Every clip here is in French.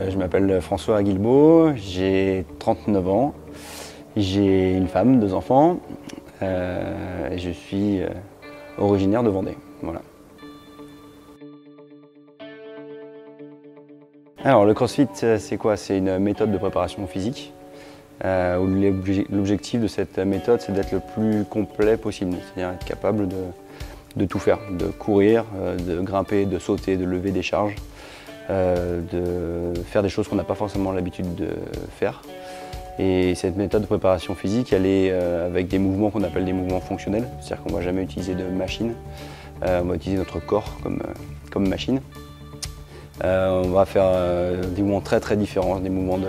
Je m'appelle François Guilbeault, j'ai 39 ans, j'ai une femme, 2 enfants, et je suis originaire de Vendée. Voilà. Alors le CrossFit, c'est quoi? C'est une méthode de préparation physique où l'objectif de cette méthode, c'est d'être le plus complet possible, c'est-à-dire être capable de tout faire, de courir, de grimper, de sauter, de lever des charges. De faire des choses qu'on n'a pas forcément l'habitude de faire. Et cette méthode de préparation physique, elle est avec des mouvements qu'on appelle des mouvements fonctionnels, c'est-à-dire qu'on ne va jamais utiliser de machine, on va utiliser notre corps comme machine. On va faire des mouvements très différents, des mouvements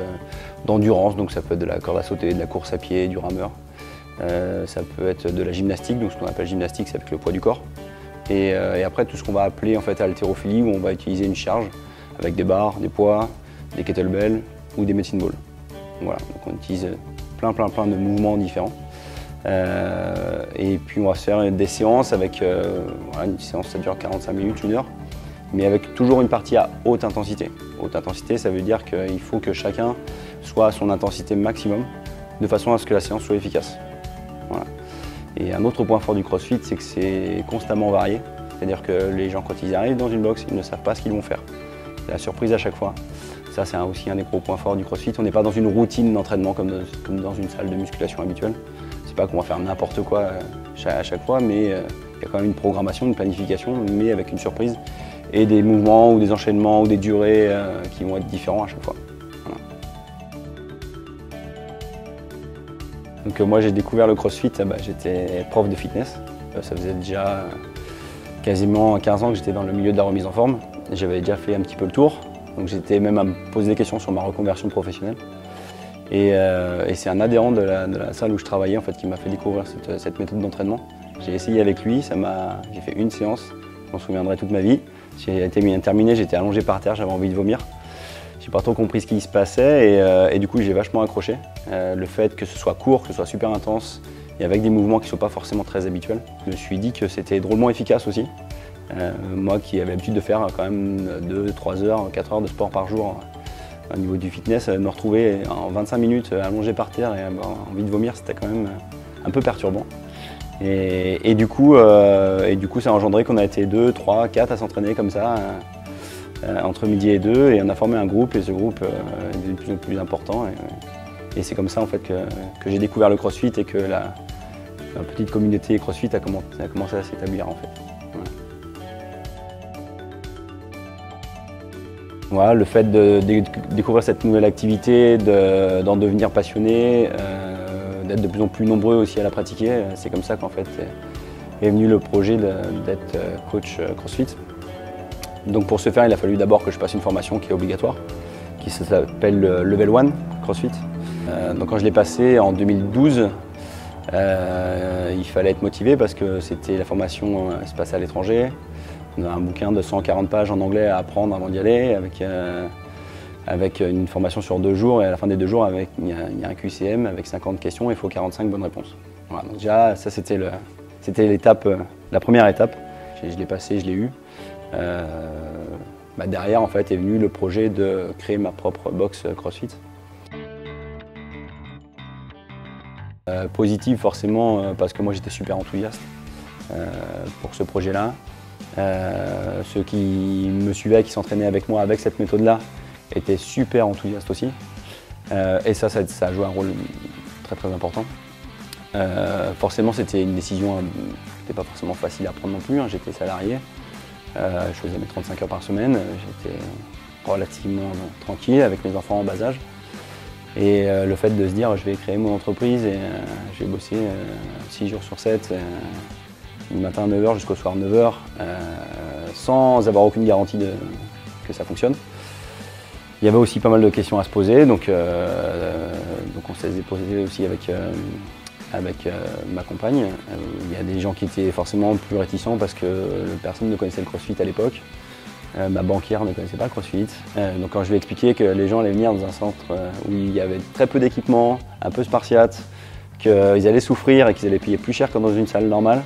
d'endurance, donc ça peut être de la corde à sauter, de la course à pied, du rameur. Ça peut être de la gymnastique, donc ce qu'on appelle gymnastique, c'est avec le poids du corps. Et après tout ce qu'on va appeler en fait haltérophilie, où on va utiliser une charge avec des barres, des poids, des kettlebells ou des medicine balls. Voilà, donc on utilise plein de mouvements différents. Et puis on va se faire des séances avec, voilà, une séance ça dure 45 minutes, 1 heure, mais avec toujours une partie à haute intensité. Haute intensité, ça veut dire qu'il faut que chacun soit à son intensité maximum, de façon à ce que la séance soit efficace. Voilà. Et un autre point fort du CrossFit, c'est que c'est constamment varié. C'est-à-dire que les gens, quand ils arrivent dans une box, ils ne savent pas ce qu'ils vont faire. C'est la surprise à chaque fois. Ça, c'est aussi un des gros points forts du CrossFit. On n'est pas dans une routine d'entraînement comme dans une salle de musculation habituelle. C'est pas qu'on va faire n'importe quoi à chaque fois, mais il y a quand même une programmation, une planification, mais avec une surprise et des mouvements ou des enchaînements ou des durées qui vont être différents à chaque fois. Voilà. Donc moi, j'ai découvert le CrossFit, j'étais prof de fitness. Ça faisait déjà quasiment 15 ans que j'étais dans le milieu de la remise en forme. J'avais déjà fait un petit peu le tour, donc j'étais même à me poser des questions sur ma reconversion professionnelle. Et c'est un adhérent de la salle où je travaillais en fait, qui m'a fait découvrir cette méthode d'entraînement. J'ai essayé avec lui, j'ai fait une séance, je m'en souviendrai toute ma vie. J'ai été terminé, j'étais allongé par terre, j'avais envie de vomir. J'ai pas trop compris ce qui se passait et du coup j'ai vachement accroché. Le fait que ce soit court, que ce soit super intense et avec des mouvements qui ne sont pas forcément très habituels. Je me suis dit que c'était drôlement efficace aussi. Moi qui avais l'habitude de faire quand même 2, 3 heures, 4 heures de sport par jour au niveau du fitness, me retrouver en 25 minutes allongé par terre et avoir envie de vomir, c'était quand même un peu perturbant. Et du coup, ça a engendré qu'on a été 2, 3, 4 à s'entraîner comme ça entre midi et 2 et on a formé un groupe et ce groupe est de plus en plus important et c'est comme ça en fait que j'ai découvert le CrossFit et que la petite communauté CrossFit a commencé à s'établir en fait. Voilà, le fait de découvrir cette nouvelle activité, d'en devenir passionné, d'être de plus en plus nombreux aussi à la pratiquer, c'est comme ça qu'en fait est venu le projet d'être coach CrossFit. Donc pour ce faire, il a fallu d'abord que je passe une formation qui est obligatoire, qui s'appelle Level 1 CrossFit. Donc quand je l'ai passé en 2012, il fallait être motivé parce que c'était la formation se passait à l'étranger. On a un bouquin de 140 pages en anglais à apprendre avant d'y aller, avec une formation sur 2 jours et à la fin des 2 jours, il y a un QCM avec 50 questions et il faut 45 bonnes réponses. Voilà, donc déjà, ça c'était l'étape, la première étape. Je l'ai passé, je l'ai eu. Derrière, en fait, est venu le projet de créer ma propre box CrossFit. Positive forcément parce que moi j'étais super enthousiaste pour ce projet-là. Ceux qui me suivaient, qui s'entraînaient avec moi avec cette méthode-là, étaient super enthousiastes aussi. Et ça a joué un rôle très important. Forcément, c'était une décision qui n'était pas forcément facile à prendre non plus. J'étais salarié, je faisais mes 35 heures par semaine, j'étais relativement tranquille avec mes enfants en bas âge. Et le fait de se dire je vais créer mon entreprise et je vais bosser 6 jours sur 7, du matin à 9h jusqu'au soir 9h, sans avoir aucune garantie que ça fonctionne. Il y avait aussi pas mal de questions à se poser, donc on s'est posé aussi avec ma compagne. Il y a des gens qui étaient forcément plus réticents parce que personne ne connaissait le CrossFit à l'époque. Ma banquière ne connaissait pas le CrossFit. Donc quand je lui ai expliqué que les gens allaient venir dans un centre où il y avait très peu d'équipement, un peu spartiate, qu'ils allaient souffrir et qu'ils allaient payer plus cher que dans une salle normale,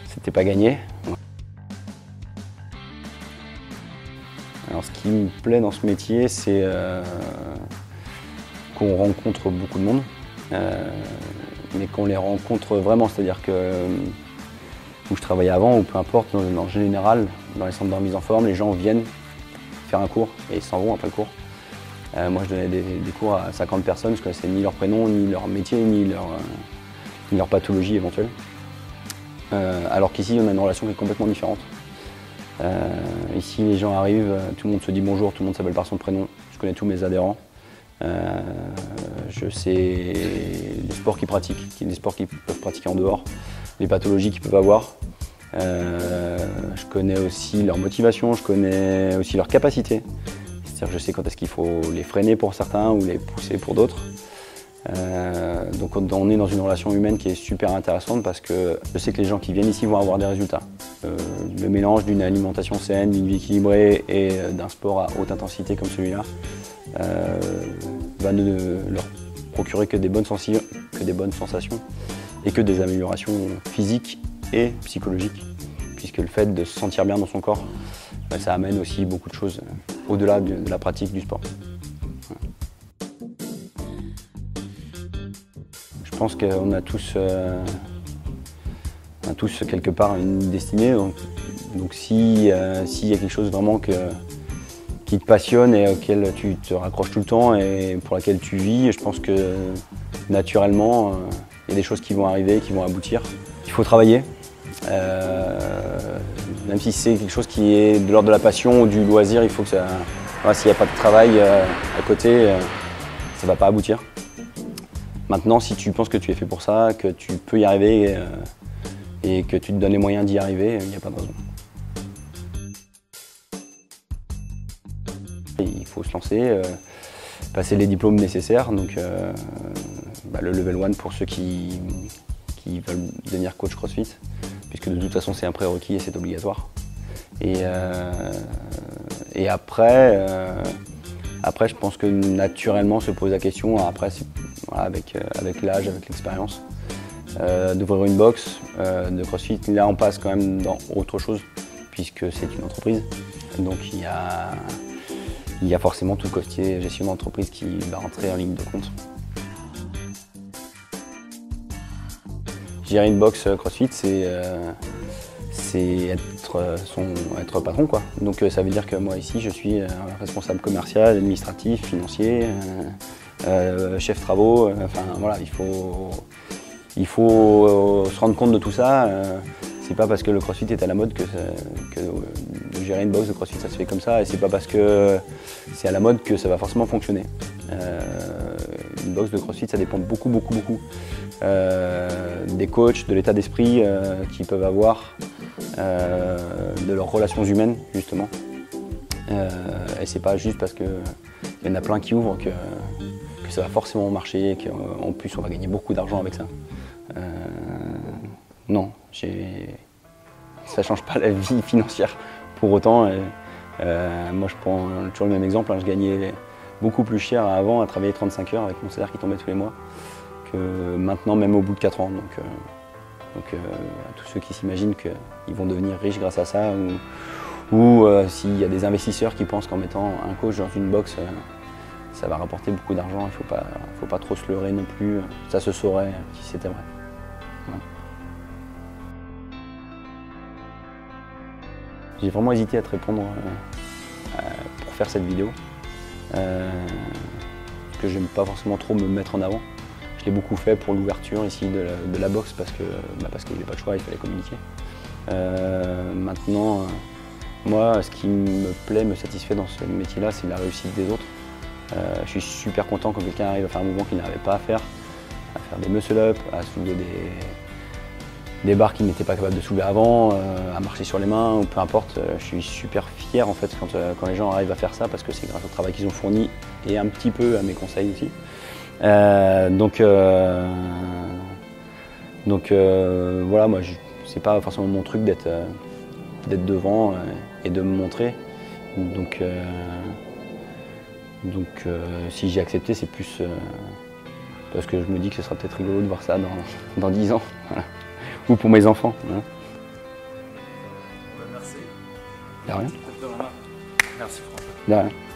c'était pas gagné. Alors ce qui me plaît dans ce métier, c'est qu'on rencontre beaucoup de monde, mais qu'on les rencontre vraiment, c'est-à-dire que où je travaillais avant, ou peu importe, en général, dans les centres de remise en forme, les gens viennent faire un cours et ils s'en vont après le cours. Moi, je donnais des cours à 50 personnes, je ne connaissais ni leur prénom, ni leur métier, ni leur pathologie éventuelle. Alors qu'ici, on a une relation qui est complètement différente. Ici, les gens arrivent, tout le monde se dit bonjour, tout le monde s'appelle par son prénom. Je connais tous mes adhérents. Je sais les sports qu'ils pratiquent, les sports qu'ils peuvent pratiquer en dehors, les pathologies qu'ils peuvent avoir. Je connais aussi leur motivation, je connais aussi leur capacité. C'est-à-dire que je sais quand est-ce qu'il faut les freiner pour certains ou les pousser pour d'autres. Donc on est dans une relation humaine qui est super intéressante parce que je sais que les gens qui viennent ici vont avoir des résultats. Le mélange d'une alimentation saine, d'une vie équilibrée et d'un sport à haute intensité comme celui-là va ne leur procurer que des bonnes sensations et que des améliorations physiques et psychologiques, puisque le fait de se sentir bien dans son corps, ça amène aussi beaucoup de choses au-delà de la pratique du sport. Je pense qu'on a tous quelque part une destinée, donc s'il y a quelque chose vraiment qui te passionne et auquel tu te raccroches tout le temps et pour laquelle tu vis, je pense que naturellement, il y a des choses qui vont arriver, qui vont aboutir. Il faut travailler, même si c'est quelque chose qui est de l'ordre de la passion ou du loisir, il faut que ça... Voilà, s'il n'y a pas de travail à côté, ça ne va pas aboutir. Maintenant, si tu penses que tu es fait pour ça, que tu peux y arriver et que tu te donnes les moyens d'y arriver, il n'y a pas de raison. Il faut se lancer, passer les diplômes nécessaires, donc le level 1 pour ceux qui veulent devenir coach CrossFit, puisque de toute façon c'est un prérequis et c'est obligatoire. Et après, je pense que naturellement se pose la question, après, avec l'âge, avec l'expérience, d'ouvrir une box de CrossFit. Là on passe quand même dans autre chose, puisque c'est une entreprise. Donc il y a forcément tout le côté gestion d'entreprise qui va rentrer en ligne de compte. Gérer une box CrossFit, c'est être patron, quoi. Donc ça veut dire que moi ici, je suis responsable commercial, administratif, financier, chef travaux. Enfin voilà, il faut se rendre compte de tout ça. C'est pas parce que le CrossFit est à la mode que de gérer une box de CrossFit ça se fait comme ça, et c'est pas parce que c'est à la mode que ça va forcément fonctionner. Une box de CrossFit, ça dépend beaucoup des coachs, de l'état d'esprit qu'ils peuvent avoir, de leurs relations humaines justement. Et c'est pas juste parce qu'il y en a plein qui ouvrent que ça va forcément marcher et qu'en plus on va gagner beaucoup d'argent avec ça. Non, ça change pas la vie financière pour autant. Moi je prends toujours le même exemple, je gagnais beaucoup plus cher avant à travailler 35 heures avec mon salaire qui tombait tous les mois que maintenant, même au bout de 4 ans. Donc à tous ceux qui s'imaginent qu'ils vont devenir riches grâce à ça, ou s'il y a des investisseurs qui pensent qu'en mettant un coach dans une box, ça va rapporter beaucoup d'argent, il ne faut pas trop se leurrer non plus, ça se saurait si c'était vrai. Ouais. J'ai vraiment hésité à te répondre pour faire cette vidéo, parce que j'aime pas forcément trop me mettre en avant. Je l'ai beaucoup fait pour l'ouverture ici de la boxe parce que je n'ai pas le choix, il fallait communiquer. Maintenant, moi, ce qui me plaît, me satisfait dans ce métier-là, c'est la réussite des autres. Je suis super content quand quelqu'un arrive à faire un mouvement qu'il n'arrivait pas à faire des muscle-up, à soulever des barres qu'il n'était pas capable de soulever avant, à marcher sur les mains, ou peu importe. Je suis super fier en fait quand les gens arrivent à faire ça parce que c'est grâce au travail qu'ils ont fourni et un petit peu à mes conseils aussi. Donc voilà, moi c'est pas forcément mon truc d'être devant et de me montrer. Donc si j'ai accepté, c'est plus parce que je me dis que ce sera peut-être rigolo de voir ça dans 10 ans. Voilà. Ou pour mes enfants. Hein. Merci. De rien. Merci François. De rien.